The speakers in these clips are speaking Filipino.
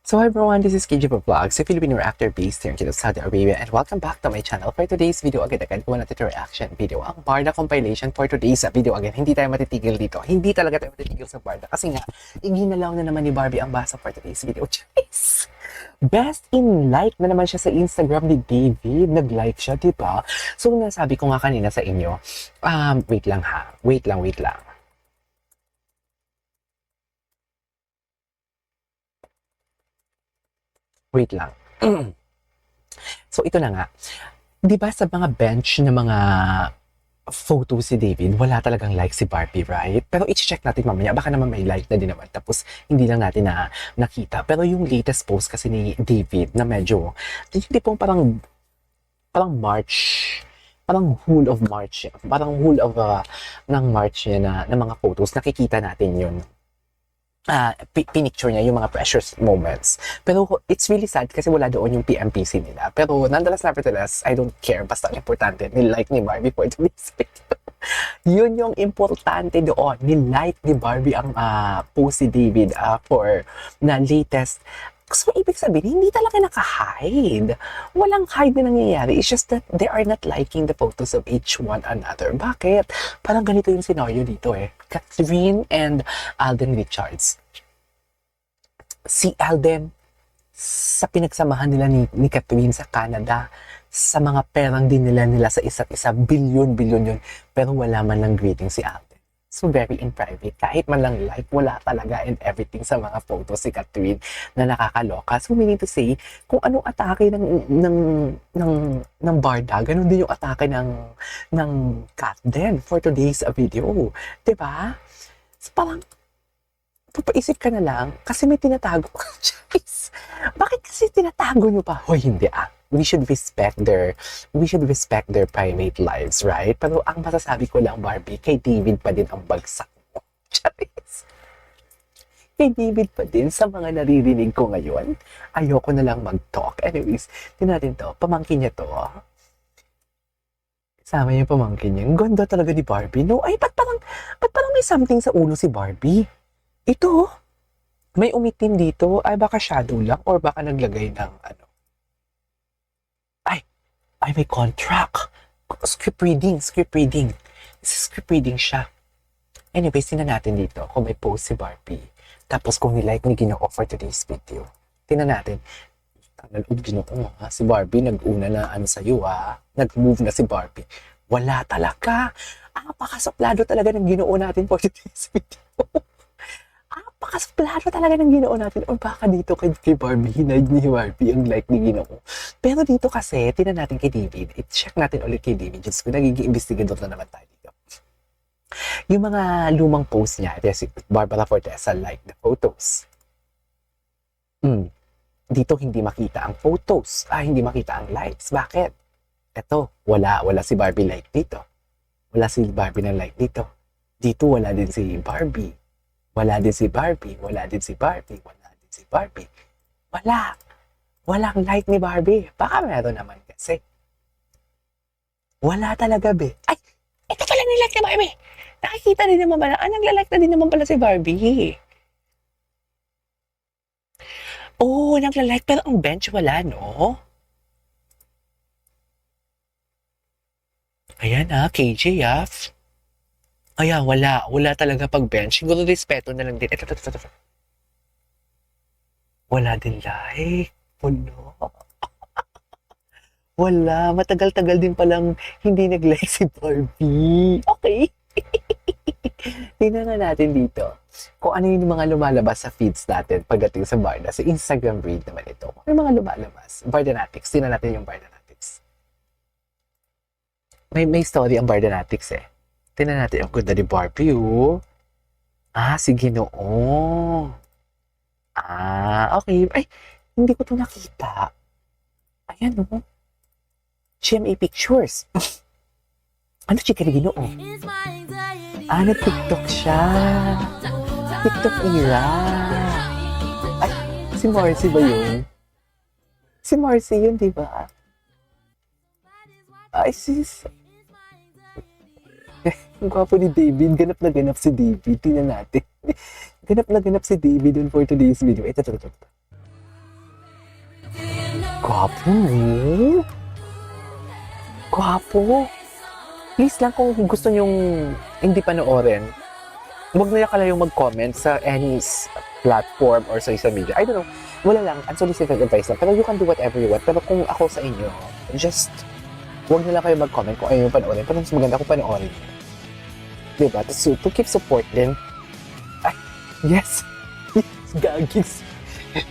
So hi everyone, this is KJ Vlogs, a Filipino reactor based here in Saudi Arabia, and welcome back to my channel. For today's video, agad-agad ko natin reaction video, ang Barda compilation for today's video. Again, hindi tayo matitigil dito. Hindi talaga tayo matitigil sa Barda kasi nga, iginalaw na naman ni Barbie ang basa for today's video. Jeez! Best in like na naman siya sa Instagram ni David. Nag-like siya, diba? So, nasabi ko nga kanina sa inyo, wait lang ha. Wait lang. Wait lang. So, ito na nga. Di ba sa mga bench na mga photo si David, wala talagang like si Barbie, right? Pero i-check natin mamaya. Baka naman may like na din naman. Tapos, hindi lang natin na nakita. Pero yung latest post kasi ni David na medyo, hindi pong parang March, parang whole of March. Parang whole of ng March niya na mga photos. Nakikita natin yun. Pinicture niya yung mga precious moments. Pero it's really sad kasi wala doon yung PMPC nila. Pero nevertheless, I don't care. Basta importante, nilike ni Barbie for this video. Yun yung importante doon. Nilike ni Barbie ang post si David for na latest. So, ibig sabihin, hindi talaga naka-hide. Walang hide na nangyayari. It's just that they are not liking the photos of each one another. Bakit? Parang ganito yung scenario dito eh. Catherine and Alden Richards. Si Alden, sa pinagsamahan nila ni Catherine sa Canada, sa mga perang din nila sa isa't isa, bilyon yun. Pero wala man lang greeting si Alden. So, very in private. Kahit man lang like, wala talaga and everything sa mga photos si Catherine na nakakaloka. So, meaning to say, kung anong atake ng Barda, ganun din yung atake ng Kat din for today's video. Diba? So, parang, papaisip ka na lang, kasi may tinatago. Bakit kasi tinatago nyo pa? Hoy, hindi we should respect their private lives, right? Pero ang masasabi ko lang, Barbie, kay David pa din ang bagsak mo. Charis. Kay David pa din sa mga naririnig ko ngayon. Ayoko na lang mag-talk. Anyways, natin to. Pamangkin niya to. Kasama yung pamangkin niya. Ang ganda talaga ni Barbie. No, ay, ba't parang may something sa ulo si Barbie? Ito, may umitim dito. Ay, baka shadow lang or baka naglagay ng ano. Ay, may contract. Script reading. Script reading siya. Anyways, tingnan natin dito kung may post si Barbie. Tapos kung nilike ni Ginoo for today's video. Tingnan natin. Ginoo ha. Si Barbie nag-una na sa'yo ha. Nag-move na si Barbie. Wala talaga. Napakasaplado talaga ng Ginoo natin for today's video. Napakasaplado talaga ng Ginoo natin. O baka dito kay Barbie, hinide ni Barbie ang like ni Ginoo. Pero dito kasi, tingnan natin kay David. I-check natin ulit kay David. Diyos ko, nagiging investigador na naman tayo dito. Yung mga lumang post niya, si Barbara Fortesa like the photos. Dito hindi makita ang photos. Hindi makita ang likes. Bakit? Eto, wala si Barbie like dito. Wala si Barbie na like dito. Dito wala din si Barbie. Wala din si Barbie. Walang like ni Barbie. Baka meron naman kasi. Wala talaga, be. Ay, ito pala nilike ni Barbie. Nakikita din naman pala. Nagla-like na din naman pala si Barbie. Oh, nagla-like pero ang bench wala, no? Ayan KJ Ayan, wala talaga pag-bench. Siguro respeto na lang din. Ito. Wala din like. Wala. Matagal-tagal din palang hindi nag-like si Barbie. Okay. Tingnan na natin dito kung ano yung mga lumalabas sa feeds natin pagdating sa Barda. Sa Instagram read naman ito. Ano yung mga lumalabas? Bardanatics. Tingnan natin yung Bardanatics. May story ang Bardanatics eh. Tingnan natin ang ganda ni Barbie, oh. Si Ginoo. Okay. Ay, hindi ko to nakita. Ayan, oh. GMA Pictures. Ano, chika ni Ginoo? Nag-TikTok siya. TikTok era. Ay, si Marcy ba yun? Si Marcy yun, di ba? Ay, sis. Ang gwapo ni David. Ganap na ganap si David. Tingnan natin. Ganap na ganap si David dun for today's video. Ito. Gwapo, no? Gwapo. Please lang kung gusto nyong hindi panoorin, huwag na kayong mag-comment sa any platform or social media. I don't know. Wala lang. Unsolicited advice lang. Pero you can do whatever you want. Pero kung ako sa inyo, just huwag na lang kayo mag-comment kung ayaw yung panoorin. Pero mas maganda kung panoorin. Diba? To keep support din. Ay, yes. Gagis.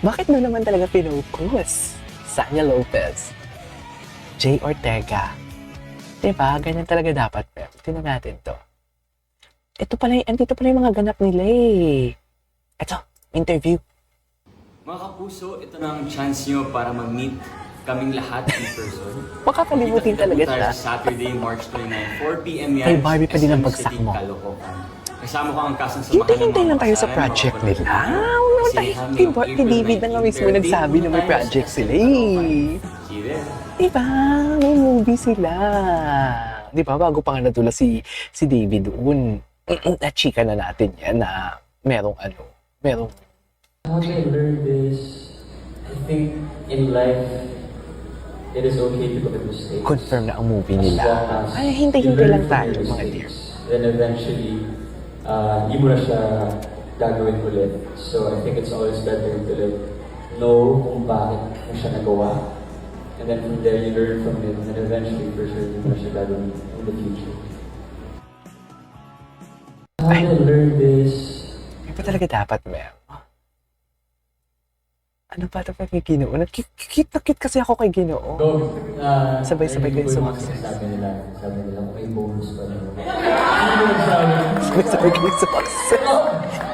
Bakit mo naman talaga pinukus? Sanya Lopez. Jay Ortega. Diba? Ganyan talaga dapat. Tingnan natin to. Andito pala yung mga ganap nila eh. Ito, interview. Mga kapuso, ito na ang chance nyo para mag-meet kaming lahat in person. Makakalimutin talaga siya. Saturday, March 29, 4 p.m. yan. Kay Barbie pa din ang bagsak mo. Kasama ko ang kasang samahan ng Hintay lang tayo sa mga project kapatid. nila. Wala tayo. Kay David na nga mismo nagsabi na may project sila eh. See you there. Diba? May movie sila. Diba? Bago pa nga nadula si David doon. Na-chika na natin yan na merong How I learned this, I think in life, it is okay to commit mistakes. confirm na ang movie As nila. long as Ay, you hintay-hintay lang learn from tayo, your mga dear. mistakes, then eventually, di mo na siya gagawin ulit. So I think it's always better to know kung bakit mo siya nagawa. And then from there, you learn from it. And then eventually, for sure, di mo na siya gagawin in the future. How I learned this, May pa talaga dapat, Mel. Ano ba ito pa kay Ginoo? Cute na cute kasi ako kay Ginoo. Sabay-sabay kayo sumakses. Sabi nila, kung may bonus pa rin. Sabay-sabay kayo sumakses.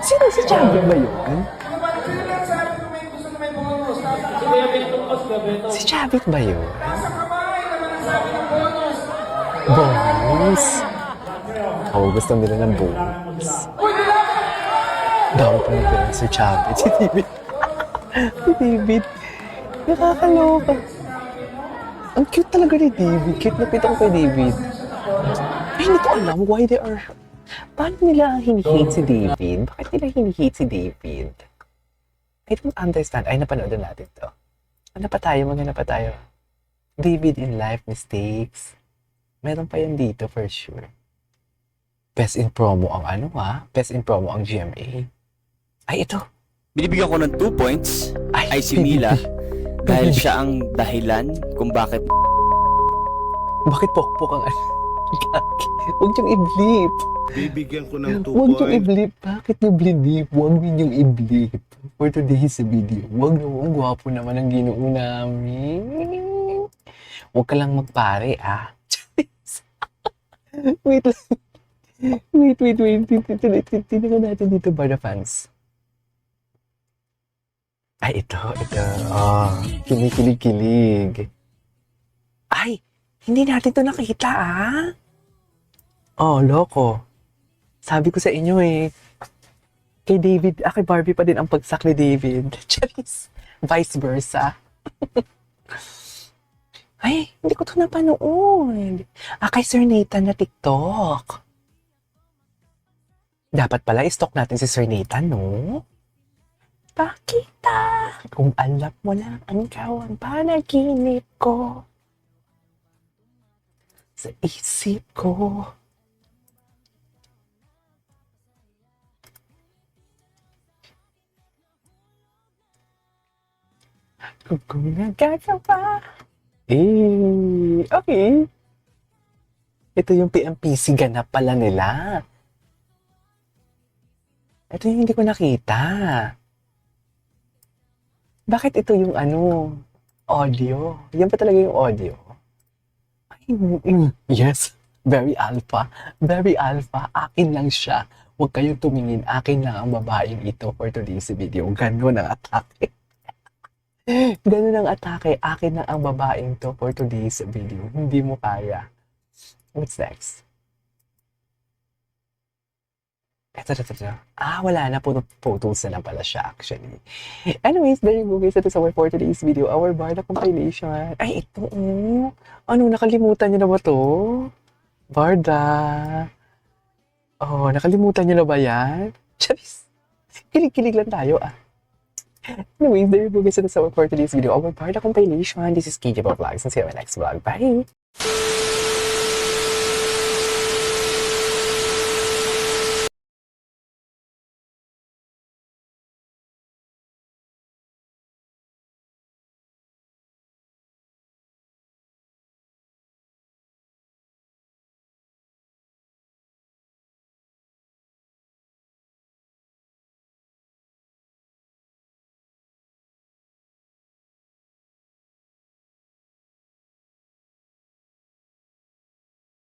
Sino si Chavit ba yun? Si Chavit ba yun? Bonus. Oo, gusto nila ng bonus. Dami pa nito si Chavit. Si David. Si David. Nakakaloka. Ang cute talaga ni David. Cute na pito ko kay David. Ay, hindi ko alam why they are... Paano nila hini-hate si David? Bakit nila hini-hate si David? I don't understand. Ay, napanood na natin to. Maghanap pa tayo. David in life mistakes. Meron pa yan dito for sure. Best in promo ang Best in promo ang GMA. Ay, ito. Binibigyan ko ng 2 points ay si Mila dahil siya ang dahilan kung bakit Bakit pokpok ang Huwag niyong i-bleep. Bibigyan ko ng 2 Huwag niyong points. i-bleep. Bakit niyo bleep? Huwag ninyong i-bleep. For today's video. Huwag na. Ang gwapo naman ang Ginoo namin. Huwag ka lang magpare, ah. Wait lang. Wait. Tingnan natin dito, Barda fans. Ay, ito. Kinikilig. Ay, hindi natin to nakita, ah. Oh, loko. Sabi ko sa inyo eh. Kay David, kay Barbie pa din ang pagsak ni David. Charis. Vice versa. Ay, hindi ko to napanood. Kay Sir Nathan na TikTok. Dapat pala i-stalk natin si Sir Nathan, no? Pakita kung alam mo lang ang ikaw ang panaginip ko. Sa isip ko. Kung nagkakawa. Okay. Ito yung PMPC ganap pala nila. Ito yung hindi ko nakita. Bakit ito yung audio? Yan pa talaga yung audio. Yes, very alpha. Very alpha. Akin lang siya. Huwag kayong tumingin. Akin lang ang babaeng ito for today's video. Ganun ang atake. Ganun ang atake. Akin lang ang babaeng to for today's video. Hindi mo kaya. What's next? Ito. Wala na. Puro photos na lang pala siya actually. Anyways, there you go guys. Ito is our for today's video. Our Barda compilation. Ay, ito. Nakalimutan niyo na ba to? Barda. Oh, nakalimutan niyo na ba yan? Charis. Kilig-kilig lang tayo, ah. Anyways, there you go guys. That's all for today's video. Our part compilation. This is KJ Vlogs and see you in my next vlog. Bye!